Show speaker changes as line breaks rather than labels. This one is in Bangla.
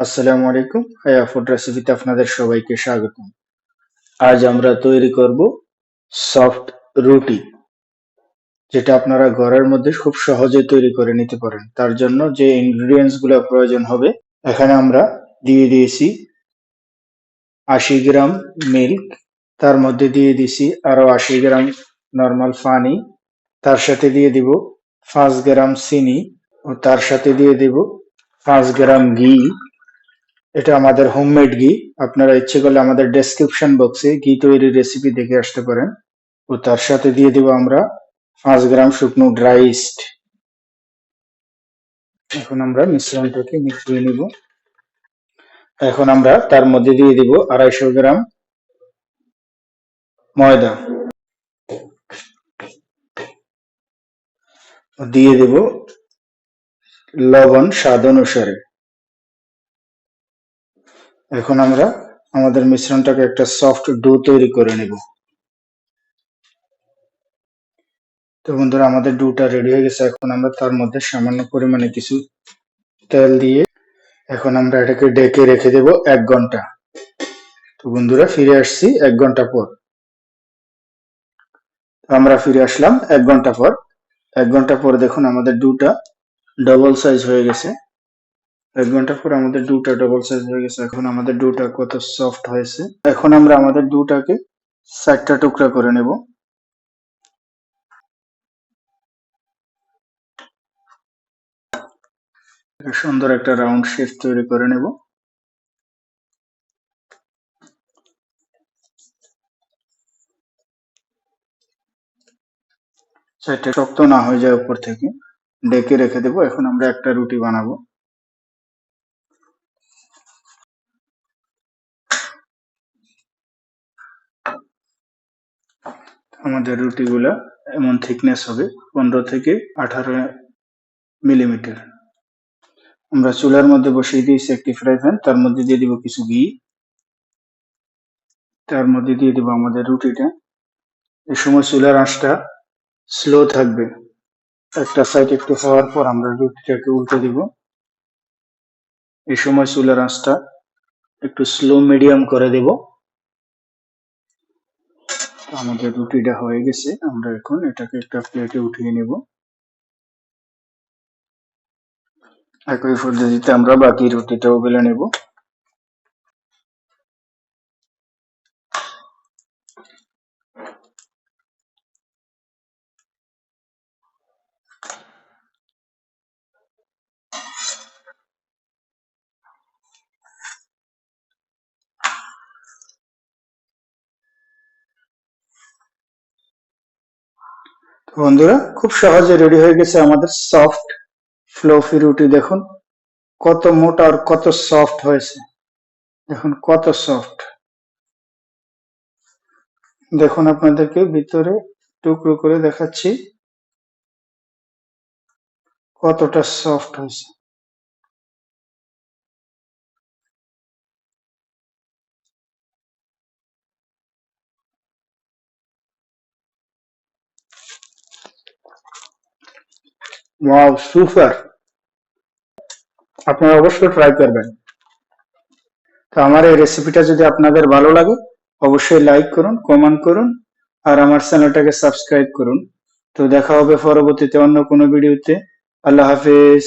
আসসালামু আলাইকুম। হায়া ফুড রেসিপিতে আপনাদের সবাইকে স্বাগতম। আজ আমরা তৈরি করব সফট রুটি, যেটা আপনারা ঘরের মধ্যে খুব সহজে তৈরি করে নিতে পারেন। তার জন্য যে ইনগ্রেডিয়েন্টস গুলো প্রয়োজন হবে, এখানে আমরা দিয়ে দিয়েছি 80 গ্রাম মিল্ক, তার মধ্যে দিয়ে দিয়েছি আরো 80 গ্রাম নর্মাল পানি, তার সাথে দিয়ে দিব 5 গ্রাম চিনি ও তার সাথে দিয়ে দিব 5 গ্রাম ঘি। এটা আমাদের হোমমেড ঘি। আপনারা ইচ্ছে করলে আমাদের ডেসক্রিপশন বক্সে ঘি তৈরির রেসিপি দেখে আসতে পারেন। ও তার সাথে দিয়ে দিব আমরা 5 গ্রাম শুকনো ড্রাই ইস্ট। এখন আমরা মিশ্রণটাকে মিশিয়ে নিব। এখন আমরা তার মধ্যে দিয়ে দিব 250 গ্রাম ময়দা, দিয়ে দেব লবণ স্বাদ অনুসারে। এখন আমরা আমাদের মিশ্রণটাকে একটা সফট ডো তৈরি করে নেব। তো বন্ধুরা, আমাদের ডোটা রেডি হয়ে গেছে। এখন আমরা তার মধ্যে সামান্য পরিমাণে কিছু তেল দিয়ে এখন আমরা এটাকে ঢেকে রেখে দেব 1 ঘন্টা। তো বন্ধুরা, ফিরে আসছি 1 ঘন্টা পর। আমরা ফিরে আসলাম 1 ঘন্টা পর। 1 ঘন্টা পর দেখুন আমাদের ডোটা ডবল সাইজ হয়ে গেছে। 1 ঘন্টা পর আমাদের ডোটা ডবল সাইজ হয়ে গেছে। এখন আমাদের ডোটা কত সফট হয়েছে। এখন আমরা আমাদের ডোটাকে 4টা টুকরা করে নেব। সুন্দর একটা রাউন্ড শেপ তৈরি করে নেব। সাইডটা শক্ত না হয়ে যায় উপর থেকে, ঢেকে রেখে দেব। এখন আমরা একটা রুটি বানাবো। আমাদের রুটিগুলা এমন থিকনেস হবে 15 থেকে 18 মিলিমিটার। আমরা চুলার মধ্যে বসিয়ে দিয়েছি একটি ফ্রাই প্যান, তার মধ্যে দিয়ে দিব কিছু ঘি, তার মধ্যে দিয়ে দিব আমাদের রুটিটা। এই সময় চুলার আঁচটা স্লো থাকবে। একটা সাইড একটু হওয়ার পর আমরা রুটিটাকে উল্টে দিব। এই সময় চুলার আঁচটা একটু স্লো মিডিয়াম করে দেব। আমাদের রুটিটা হয়ে গেছে। আমরা এখন এটাকে একটা প্লেটে উঠিয়ে নেব। একই পদ্ধতিতে আমরা বাকি রুটিটাও বেলে নেব। বন্ধুরা, খুব সহজে রেডি হয়ে গেছে আমাদের সফট ফ্লফি রুটি। দেখুন কত মোটা আর কত সফট হয়েছে। দেখুন কত সফট। দেখুন আপনাদেরকে ভিতরে টুকরো করে দেখাচ্ছি কতটা সফট হয়েছে। Wow, super! আপনারা অবশ্যই ট্রাই করবেন। তো আমার এই রেসিপিটা যদি আপনাদের ভালো লাগে, অবশ্যই লাইক করুন, কমেন্ট করুন আর আমার চ্যানেলটাকে সাবস্ক্রাইব করুন। তো দেখা হবে পরবর্তীতে অন্য কোনো ভিডিওতে। আল্লাহ হাফেজ।